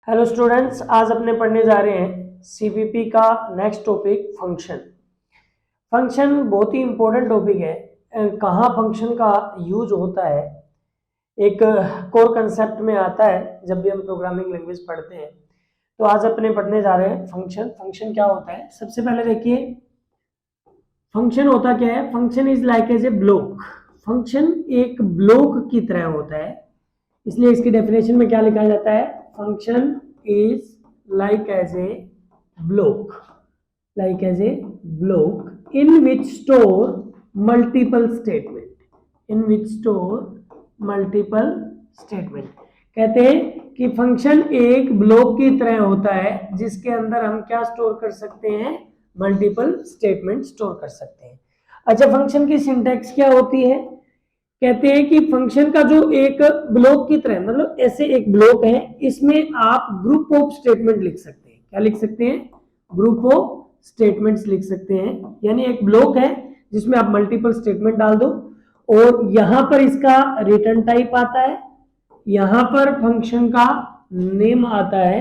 Hello students, आज अपने पढ़ने जा रहे हैं सीपीपी का नेक्स्ट टॉपिक फंक्शन। फंक्शन बहुत ही इंपॉर्टेंट टॉपिक है। कहाँ फंक्शन का यूज होता है एक कोर कंसेप्ट में आता है जब भी हम प्रोग्रामिंग लैंग्वेज पढ़ते हैं। तो आज अपने पढ़ने जा रहे हैं फंक्शन। फंक्शन क्या होता है, सबसे पहले देखिए फंक्शन होता क्या है। Function is like as a block. Function एक ब्लॉक की तरह होता है, इसलिए इसकी डेफिनेशन में क्या लिखा जाता है, function is like as a block, like as a block in which store multiple statement, in which store multiple statement. कहते हैं कि फंक्शन एक ब्लॉक की तरह होता है जिसके अंदर हम क्या स्टोर कर सकते हैं, मल्टीपल स्टेटमेंट स्टोर कर सकते हैं। अच्छा, फंक्शन की सिंटैक्स क्या होती है, कहते हैं कि फंक्शन का जो एक ब्लॉक की तरह, मतलब ऐसे एक ब्लॉक है, इसमें आप ग्रुप ऑफ स्टेटमेंट लिख सकते हैं। क्या लिख सकते हैं, ग्रुप ऑफ स्टेटमेंट्स लिख सकते हैं। यानी एक ब्लॉक है जिसमें आप मल्टीपल स्टेटमेंट डाल दो और यहां पर इसका रिटर्न टाइप आता है, यहां पर फंक्शन का नेम आता है,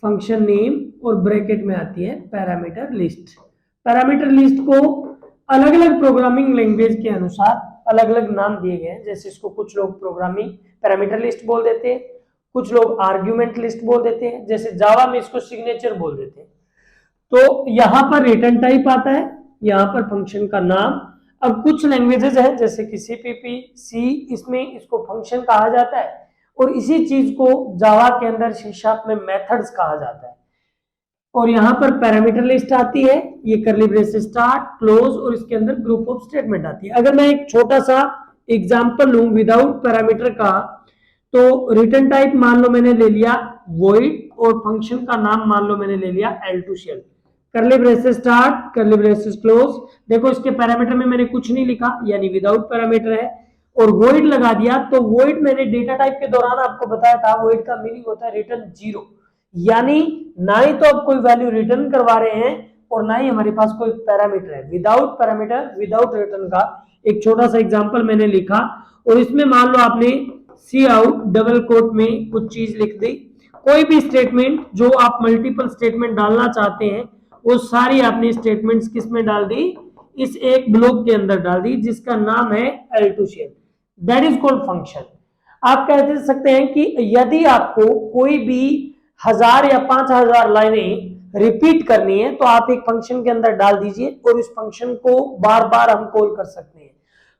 फंक्शन नेम, और ब्रैकेट में आती है पैरामीटर लिस्ट। पैरामीटर लिस्ट को अलग अलग प्रोग्रामिंग लैंग्वेज के अनुसार अलग अलग नाम दिए गए हैं। जैसे इसको कुछ लोग प्रोग्रामिंग पैरामीटर लिस्ट बोल देते हैं, कुछ लोग आर्ग्यूमेंट लिस्ट बोल देते हैं, जैसे जावा में इसको सिग्नेचर बोल देते हैं। तो यहां पर रिटर्न टाइप आता है, यहां पर फंक्शन का नाम। अब कुछ लैंग्वेजेस है जैसे कि सीपीपी, सी, इसमें इसको फंक्शन कहा जाता है और इसी चीज को जावा के अंदर सी# में मेथड्स कहा जाता है। और यहां पर पैरामीटर लिस्ट आती है, ये करली ब्रेसेस स्टार्ट क्लोज, और इसके अंदर ग्रुप ऑफ स्टेटमेंट आती है। अगर मैं एक छोटा सा एग्जांपल लूं विदाउट पैरामीटर का, तो रिटर्न टाइप मान लो मैंने ले लिया वॉइड और फंक्शन का नाम मान लो मैंने ले लिया L2 shell. Curly braces start curly braces close. देखो इसके पैरामीटर में मैंने कुछ नहीं लिखा, यानी विदाउट पैरामीटर है, और वॉइड लगा दिया। तो वॉइड मैंने डेटा टाइप के दौरान आपको बताया था, वॉइड का मीनिंग होता है रिटर्न 0, यानी ना ही तो आप कोई वैल्यू रिटर्न करवा रहे हैं और ना ही हमारे पास कोई पैरामीटर है। विदाउट पैरामीटर विदाउट रिटर्न का एक छोटा सा एग्जांपल मैंने लिखा, और इसमें मान लो आपने सी आउट डबल कोट में कुछ चीज लिख दी। कोई भी स्टेटमेंट जो आप मल्टीपल स्टेटमेंट डालना चाहते हैं वो सारी आपने स्टेटमेंट्स किस में डाल दी, इस एक ब्लॉक के अंदर डाल दी जिसका नाम है L2 shell. That is called function. आप कह सकते हैं कि यदि आपको कोई भी 1000 या 5000 लाइनें रिपीट करनी है तो आप एक फंक्शन के अंदर डाल दीजिए और इस फंक्शन को बार बार हम कॉल कर सकते हैं।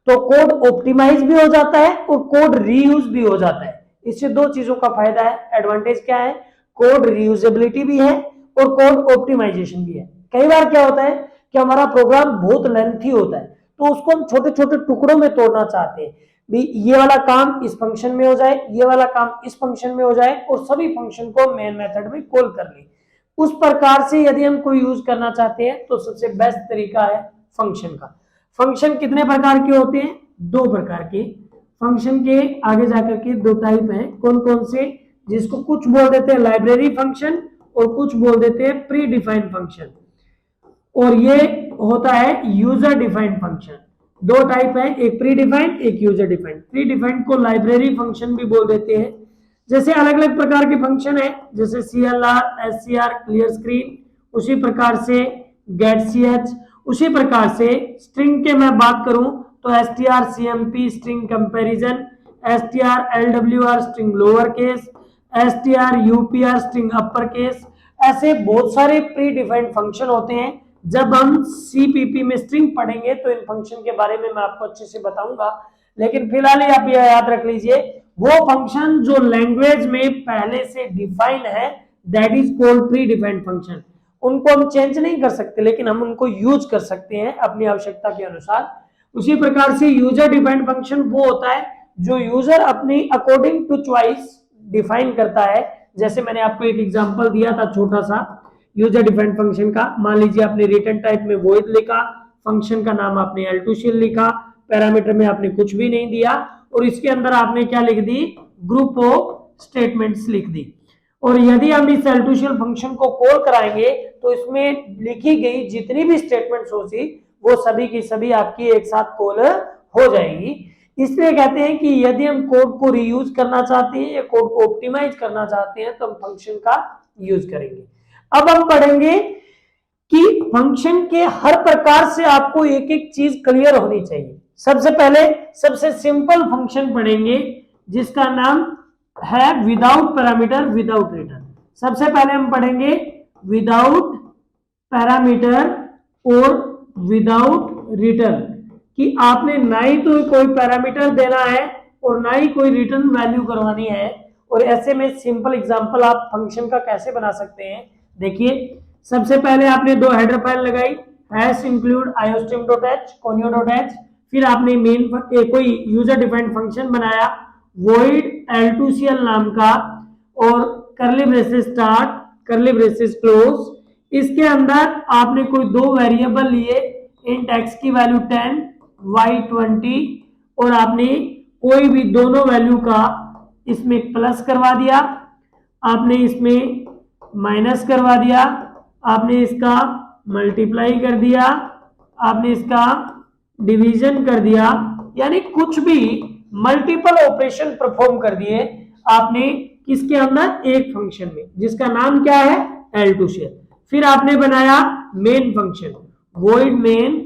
तो कोड ऑप्टिमाइज भी हो जाता है और कोड रीयूज भी हो जाता है। इससे दो चीजों का फायदा है। एडवांटेज क्या है, कोड रीयूजेबिलिटी भी है और कोड ऑप्टिमाइजेशन भी है। कई बार क्या होता है कि हमारा प्रोग्राम बहुत लेंथी होता है तो उसको हम छोटे छोटे टुकड़ों में तोड़ना चाहते हैं, भी ये वाला काम इस फंक्शन में हो जाए, ये वाला काम इस फंक्शन में हो जाए, और सभी फंक्शन को मेन मेथड में कॉल कर ले। उस प्रकार से यदि हम कोई यूज करना चाहते हैं तो सबसे बेस्ट तरीका है फंक्शन का। फंक्शन कितने प्रकार के होते हैं, 2 प्रकार के। फंक्शन के आगे जाकर के 2 टाइप हैं। कौन कौन से, जिसको कुछ बोल देते हैं लाइब्रेरी फंक्शन और कुछ बोल देते हैं प्री डिफाइंड फंक्शन, और ये होता है यूजर डिफाइंड फंक्शन। 2 टाइप है, एक प्री डिफाइंड एक यूजर डिफाइंड। प्री डिफाइंड को लाइब्रेरी फंक्शन भी बोल देते हैं। जैसे अलग अलग प्रकार के फंक्शन है, जैसे CLR, SCR क्लियर स्क्रीन, उसी प्रकार से getch, उसी प्रकार से स्ट्रिंग के मैं बात करूं तो strcmp string comparison, strlwr string lower case, strupr string upper case. ऐसे बहुत सारे प्री डिफाइंड फंक्शन होते हैं। जब हम सीपीपी में स्ट्रिंग पढ़ेंगे तो इन फंक्शन के बारे में मैं आपको अच्छे से बताऊंगा, लेकिन फिलहाल आप यह याद रख लीजिए, वो फंक्शन जो लैंग्वेज में पहले से डिफाइन है that is called pre defined function. उनको हम चेंज नहीं कर सकते लेकिन हम उनको यूज कर सकते हैं अपनी आवश्यकता के अनुसार। उसी प्रकार से यूजर डिफाइंड फंक्शन वो होता है जो यूजर अपनी अकॉर्डिंग टू चॉइस डिफाइन करता है। जैसे मैंने आपको एक एग्जांपल दिया था छोटा सा यूजर डिफाइंड फंक्शन का। मान लीजिए आपने रिटर्न टाइप में वॉइड लिखा, फंक्शन का नाम आपने L2 शेल लिखा, पैरामीटर में आपने कुछ भी नहीं दिया, और इसके अंदर आपने क्या लिख दी, ग्रुप ऑफ स्टेटमेंट्स लिख दी। और यदि हम इस L2 शेल फंक्शन को कॉल कराएंगे तो इसमें लिखी गई जितनी भी स्टेटमेंट्स होगी वो सभी की सभी आपकी एक साथ कॉल हो जाएगी। इसलिए कहते हैं कि यदि हम कोड को रीयूज करना चाहते हैं या कोड को ऑप्टिमाइज करना चाहते हैं तो हम फंक्शन का यूज करेंगे। अब हम पढ़ेंगे कि फंक्शन के हर प्रकार से आपको एक एक चीज क्लियर होनी चाहिए। सबसे पहले सबसे सिंपल फंक्शन पढ़ेंगे जिसका नाम है विदाउट पैरामीटर विदाउट रिटर्न। सबसे पहले हम पढ़ेंगे विदाउट पैरामीटर और विदाउट रिटर्न कि आपने ना ही तो कोई पैरामीटर देना है और ना ही कोई रिटर्न वैल्यू करवानी है। और ऐसे में सिंपल एग्जांपल आप फंक्शन का कैसे बना सकते हैं, देखिए। सबसे पहले आपने दो हेडर फाइल लगाई, हैश इंक्लूड iostream.h, conio.h, फिर आपने मेन कोई यूजर डिफाइंड फंक्शन बनाया void l2cl नाम का और करली braces start curly braces close. इसके अंदर आपने कोई दो वेरिएबल लिए, इंट x की वैल्यू 10 y 20 और आपने कोई भी दोनों वैल्यू का इसमें प्लस करवा दिया, आपने इसमें माइनस करवा दिया, आपने इसका मल्टीप्लाई कर दिया, आपने इसका डिवीजन कर दिया, यानी कुछ भी मल्टीपल ऑपरेशन परफॉर्म कर दिए आपने किसके अंदर, एक फंक्शन में जिसका नाम क्या है L2cl। फिर आपने बनाया मेन फंक्शन void main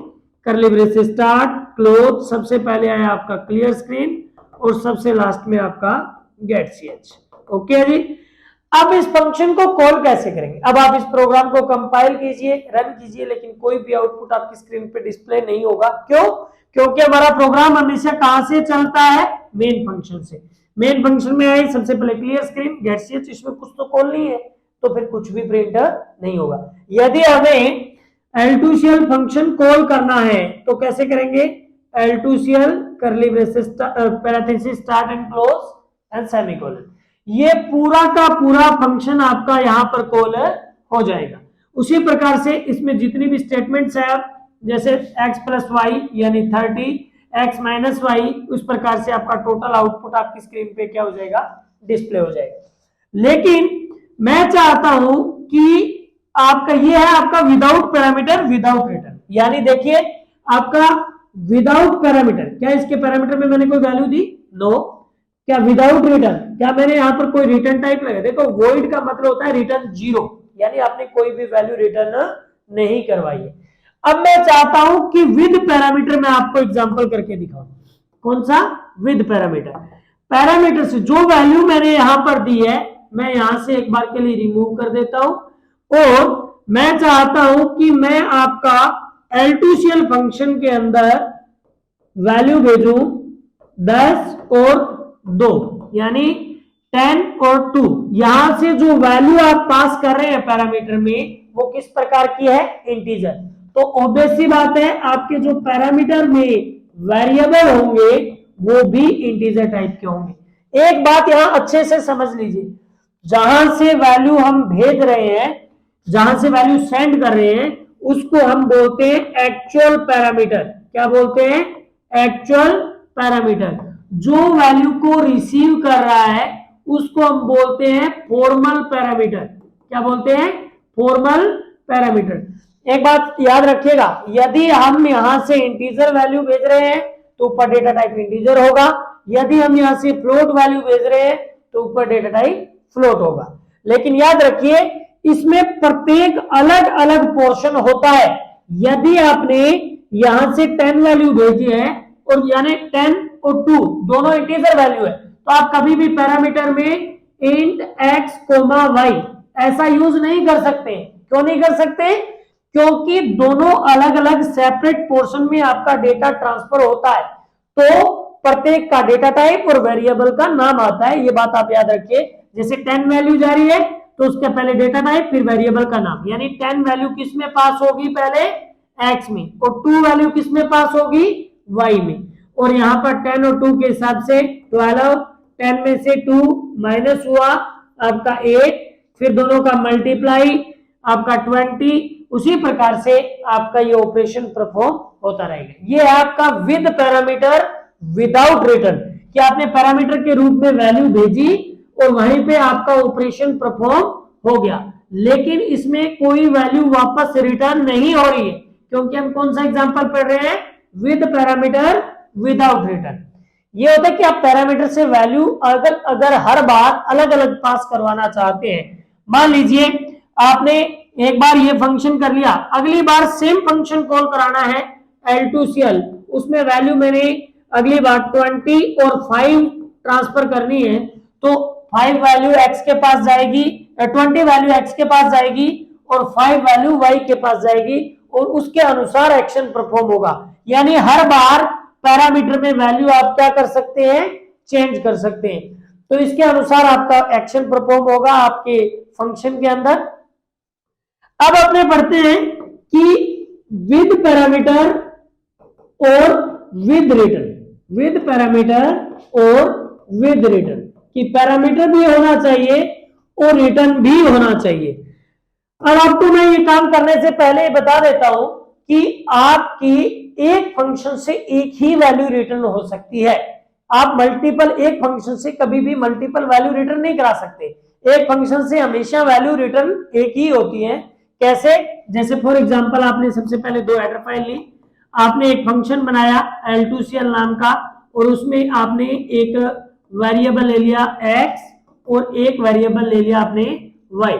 करली ब्रेसेस स्टार्ट क्लोज। सबसे पहले आया आपका क्लियर स्क्रीन और सबसे लास्ट में आपका गेट ch। ओके जी। अब इस फंक्शन को कॉल कैसे करेंगे, अब आप इस प्रोग्राम को कंपाइल कीजिए, रन कीजिए, लेकिन कोई भी आउटपुट आपकी स्क्रीन पे डिस्प्ले नहीं होगा। क्यों? क्योंकि हमारा प्रोग्राम हमेशा कहां से चलता है, मेन फंक्शन से। मेन फंक्शन में आई सबसे पहले क्लियर स्क्रीन गेट ch, इसमें कुछ तो कॉल नहीं है तो फिर कुछ भी प्रिंट नहीं होगा। यदि हमें L2cl फंक्शन कॉल करना है तो कैसे करेंगे, L2cl करली braces parenthesis start and close and semicolon. ये पूरा का पूरा फंक्शन आपका यहां पर कॉल हो जाएगा। उसी प्रकार से इसमें जितनी भी स्टेटमेंट्स है आप जैसे x प्लस वाई यानी 30, x माइनस वाई, उस प्रकार से आपका टोटल आउटपुट आपकी स्क्रीन पे क्या हो जाएगा, डिस्प्ले हो जाएगा। लेकिन मैं चाहता हूं कि आपका ये है आपका विदाउट पैरामीटर विदाउट रिटर्न, यानी देखिए आपका विदाउट पैरामीटर, क्या इसके पैरामीटर में मैंने कोई वैल्यू दी, नो। क्या विदाउट रिटर्न, क्या मैंने यहां पर कोई रिटर्न टाइप लगा, देखो void का मतलब होता है रिटर्न 0, यानी आपने कोई भी वैल्यू रिटर्न नहीं करवाई है। अब मैं चाहता हूं कि विद पैरामीटर मैं आपको एग्जांपल करके दिखाऊं। कौन सा, विद पैरामीटर। पैरामीटर से जो वैल्यू मैंने यहां पर दी है मैं यहां से एक बार के लिए रिमूव कर देता हूं और मैं चाहता हूं कि मैं आपका L2cl फंक्शन के अंदर वैल्यू भेजूं 10 और 2, यानी 10 और 2। यहां से जो वैल्यू आप पास कर रहे हैं पैरामीटर में वो किस प्रकार की है, इंटीजर। तो ऑब्वियस सी बात है आपके जो पैरामीटर में वेरिएबल होंगे वो भी इंटीजर टाइप के होंगे। एक बात यहां अच्छे से समझ लीजिए, जहां से वैल्यू हम भेज रहे हैं, जहां से वैल्यू सेंड कर रहे हैं उसको हम बोलते हैं एक्चुअल पैरामीटर। क्या बोलते हैं, एक्चुअल पैरामीटर। जो वैल्यू को रिसीव कर रहा है उसको हम बोलते हैं फॉर्मल पैरामीटर। क्या बोलते हैं, फॉर्मल पैरामीटर। एक बात याद रखिएगा, यदि हम यहां से इंटीजर वैल्यू भेज रहे हैं तो ऊपर डेटा टाइप इंटीजर होगा, यदि हम यहां से फ्लोट वैल्यू भेज रहे हैं तो ऊपर डेटा टाइप फ्लोट होगा। लेकिन याद रखिए इसमें प्रत्येक अलग अलग पोर्शन होता है। यदि आपने यहां से 10 वैल्यू भेजी है और यानी 10 और 2 दोनों इंटीजर वैल्यू है तो आप कभी भी पैरामीटर में इंट x, y ऐसा यूज नहीं कर सकते। क्यों नहीं कर सकते, क्योंकि दोनों अलग अलग सेपरेट पोर्शन में आपका डेटा ट्रांसफर होता है तो प्रत्येक का डेटा टाइप और वेरिएबल का नाम आता है। ये बात आप याद रखिए। जैसे 10 वैल्यू जा रही है तो उसके पहले डेटा टाइप फिर वेरिएबल का नाम, यानी 10 वैल्यू किस में पास होगी, पहले x में, और 2 वैल्यू किस में पास होगी, y में। और यहां पर 10 और 2 के हिसाब से 12, 10 में से 2 माइनस हुआ आपका 8, फिर दोनों का मल्टीप्लाई आपका 20। उसी प्रकार से आपका ये ऑपरेशन परफॉर्म होता रहेगा। ये है आपका विद पैरामीटर विदाउट रिटर्न, कि आपने पैरामीटर के रूप में वैल्यू भेजी और वहीं पे आपका ऑपरेशन परफॉर्म हो गया, लेकिन इसमें कोई वैल्यू वापस रिटर्न नहीं हो रही है, क्योंकि हम कौन सा एग्जांपल पढ़ रहे हैं, विद पैरामीटर विदाउट रिटर्न। ये होता है कि आप पैरामीटर से वैल्यू अगर हर बार अलग अलग पास करवाना चाहते हैं, मान लीजिए आपने एक बार ये फंक्शन कर लिया, अगली बार सेम फंक्शन कॉल कराना है L2CL, उसमें वैल्यू मैंने अगली बार 20 और 5 ट्रांसफर करनी है, तो 5 वैल्यू x के पास जाएगी, 20 वैल्यू x के पास जाएगी और 5 वैल्यू y के पास जाएगी और उसके अनुसार एक्शन परफॉर्म होगा। यानी हर बार पैरामीटर में वैल्यू आप क्या कर सकते हैं, चेंज कर सकते हैं, तो इसके अनुसार आपका एक्शन परफॉर्म होगा आपके फंक्शन के अंदर। अब अपने पढ़ते हैं कि विद पैरामीटर और विद रिटर्न, विद पैरामीटर और विद रिटर्न, कि पैरामीटर भी होना चाहिए और रिटर्न भी होना चाहिए। अब आपको मैं ये काम करने से पहले बता देता हूं कि आपकी एक फंक्शन से एक ही वैल्यू रिटर्न हो सकती है। आप मल्टीपल, एक फंक्शन से कभी भी मल्टीपल वैल्यू रिटर्न नहीं करा सकते, एक फंक्शन से हमेशा वैल्यू रिटर्न एक ही होती है। कैसे? जैसे फॉर एग्जांपल आपने सबसे पहले दो हेडर फाइल ली, आपने एक फंक्शन बनाया L2CL नाम का और उसमें आपने एक वेरिएबल ले लिया x और एक वेरिएबल ले लिया आपने y,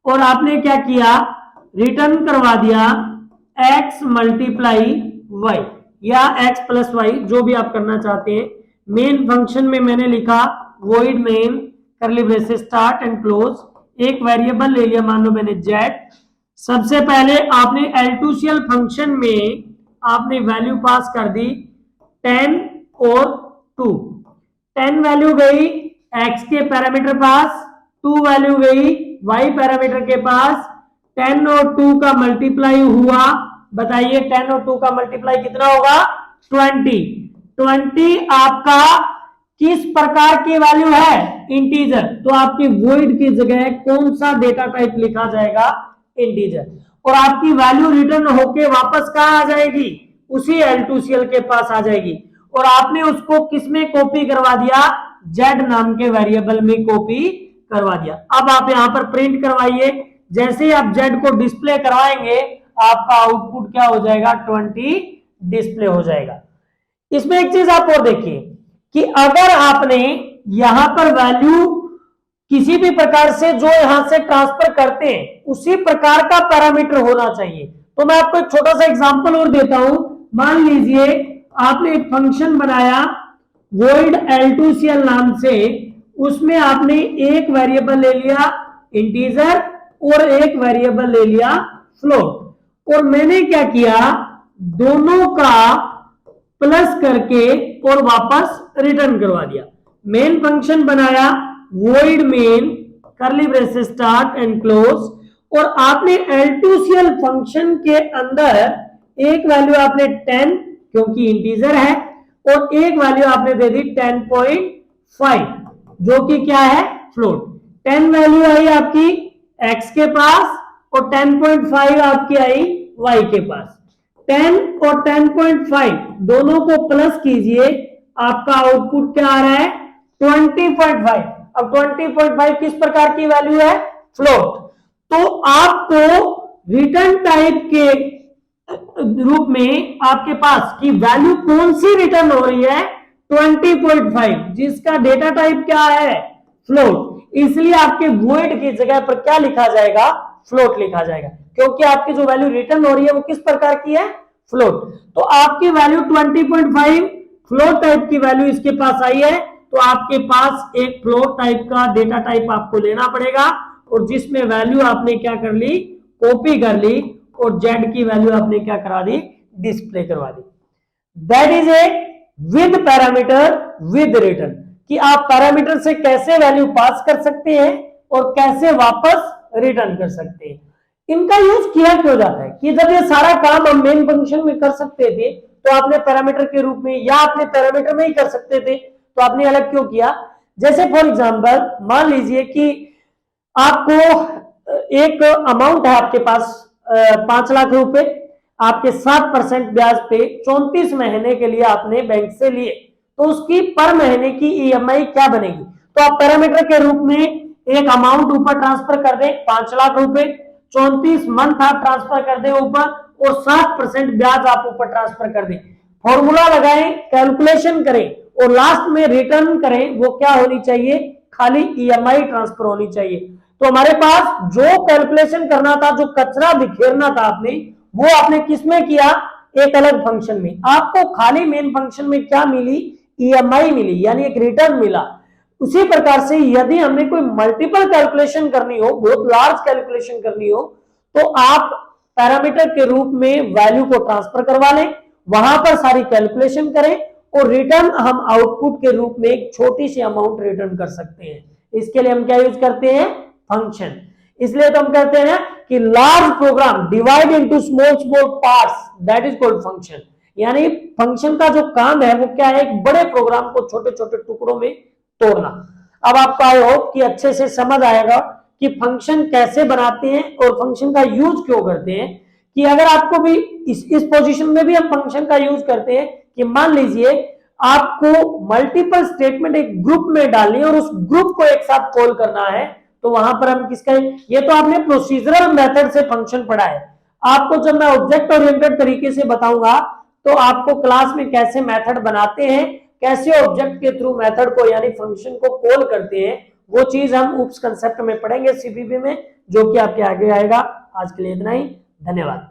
और आपने क्या किया, रिटर्न करवा दिया x मल्टीप्लाई y या x प्लस y, जो भी आप करना चाहते हैं। मेन फंक्शन में मैंने लिखा void main करली ब्रेसेस स्टार्ट एंड क्लोज, एक वेरिएबल ले लिया, मान लो मैंने z। सबसे पहले आपने L2CL फंक्शन में आपने वैल्यू पास कर दी 10 और 2, 10 वैल्यू गई x के पैरामीटर पास, 2 वैल्यू गई y पैरामीटर के पास, 10 और 2 का मल्टीप्लाई हुआ, बताइए 10 और 2 का मल्टीप्लाई कितना होगा, 20। 20 आपका किस प्रकार की वैल्यू है, इंटीजर, तो आपकी वॉइड की जगह कौन सा डेटा टाइप लिखा जाएगा, इंटीजर, और आपकी वैल्यू रिटर्न होके वापस कहां आ जाएगी, उसी L2CL के पास आ जाएगी, और आपने उसको किसमें कॉपी करवा दिया, z नाम के वेरिएबल में कॉपी करवा दिया। अब आप यहां पर प्रिंट करवाइए, जैसे ही आप z को डिस्प्ले करवाएंगे आपका आउटपुट क्या हो जाएगा, 20 डिस्प्ले हो जाएगा। इसमें एक चीज आप और देखिए कि अगर आपने यहां पर वैल्यू किसी भी प्रकार से जो यहां से ट्रांसफर करते हैं उसी प्रकार का पैरामीटर होना चाहिए। तो मैं आपको एक छोटा सा एग्जांपल और देता हूं। मान लीजिए आपने एक फंक्शन बनाया void L2CL नाम से, उसमें आपने एक वेरिएबल ले लिया इंटीजर और एक वेरिएबल ले लिया फ्लोट, और मैंने क्या किया, दोनों का प्लस करके और वापस रिटर्न करवा दिया। मेन फंक्शन बनाया void main करली ब्रेसेस स्टार्ट एंड क्लोज, और आपने L2CL फंक्शन के अंदर एक वैल्यू आपने 10 क्योंकि इंटीजर है और एक वैल्यू आपने दे दी 10.5 जो कि क्या है, फ्लोट। 10 वैल्यू आई आपकी x के पास और 10.5 आपकी आई y के पास। 10 और 10.5 दोनों को प्लस कीजिए, आपका आउटपुट क्या आ रहा है, 20.5। अब 20.5 किस प्रकार की वैल्यू है, फ्लोट। तो आपको रिटर्न टाइप के रूप में आपके पास की वैल्यू कौन सी रिटर्न हो रही है, 20.5, जिसका डेटा टाइप क्या है, फ्लोट। इसलिए आपके void की जगह पर क्या लिखा जाएगा, फ्लोट लिखा जाएगा, क्योंकि आपकी जो वैल्यू रिटर्न हो रही है वो किस प्रकार की है, फ्लोट। तो आपकी वैल्यू 20.5 फ्लोट टाइप की वैल्यू इसके पास आई है, तो आपके पास एक फ्लोट टाइप का डेटा टाइप आपको लेना पड़ेगा, और जिसमें वैल्यू आपने क्या कर ली, कॉपी कर ली, और z की वैल्यू आपने क्या करा दी, डिस्प्ले करवा दी। That is a with parameter with return, कि आप पैरामीटर से कैसे वैल्यू पास कर सकते हैं और कैसे वापस रिटर्न कर सकते हैं। इनका यूज किया क्यों जाता है, कि जब ये सारा काम हम मेन फंक्शन में कर सकते थे तो आपने पैरामीटर के रूप में या आपने पैरामीटर में ही कर सकते थे, तो आपने अलग क्यों किया। जैसे फॉर एग्जांपल मान लीजिए कि आपको एक अमाउंट है आपके पास 5 लाख रुपए, आपके 7% ब्याज पे 34 महीने के लिए आपने बैंक से लिए, तो उसकी पर महीने की ईएमआई क्या बनेगी। तो आप पैरामीटर के रूप में एक अमाउंट ऊपर ट्रांसफर कर दें 5 लाख रुपए, 34 मंथ आप ट्रांसफर कर दें ऊपर, और 7% ब्याज आप ऊपर ट्रांसफर कर दें। फॉर्मूला लगाएं, कैलकुलेशन करें और लास्ट में रिटर्न करें, वो क्या होनी चाहिए, खाली ईएमआई ट्रांसफर होनी चाहिए। तो हमारे पास जो कैलकुलेशन करना था, जो कचरा बिखेरना था आपने, वो आपने किसमें किया, एक अलग फंक्शन में। आपको खाली मेन फंक्शन में क्या मिली, ईएमआई मिली, यानी एक रिटर्न मिला। उसी प्रकार से यदि हमें कोई मल्टीपल कैलकुलेशन करनी हो, बहुत लार्ज कैलकुलेशन करनी हो, तो आप पैरामीटर के रूप में वैल्यू को ट्रांसफर करवा लें, वहां पर सारी कैलकुलेशन करें और रिटर्न हम आउटपुट के रूप में एक छोटी सी अमाउंट रिटर्न कर सकते हैं। इसके लिए हम क्या यूज करते हैं, फंक्शन। इसलिए तो हम कहते हैं कि large program divide into small small parts, that is called function. यानी फंक्शन का जो काम है वो क्या है, एक बड़े प्रोग्राम को छोटे छोटे टुकड़ों में तोड़ना। अब आपको आई होप कि अच्छे से समझ आएगा कि फंक्शन कैसे बनाते हैं और फंक्शन का यूज क्यों करते हैं। कि अगर आपको भी इस पोजीशन में भी हम फंक्शन का यूज करते हैं कि मान लीजिए आपको मल्टीपल स्टेटमेंट एक ग्रुप में डालनी है और उस ग्रुप को एक साथ कॉल करना है, तो वहां पर हम किसका, ये तो आपने प्रोसीजरल मेथड से फंक्शन पढ़ा है। आपको जब मैं ऑब्जेक्ट ओरिएंटेड तरीके से बताऊंगा तो आपको क्लास में कैसे मेथड बनाते हैं, कैसे ऑब्जेक्ट के थ्रू मेथड को यानी फंक्शन को कॉल करते हैं, वो चीज हम उप्स कंसेप्ट में पढ़ेंगे सीपीपी में, जो कि आपके आगे आएगा। आज के लिए इतना ही, धन्यवाद।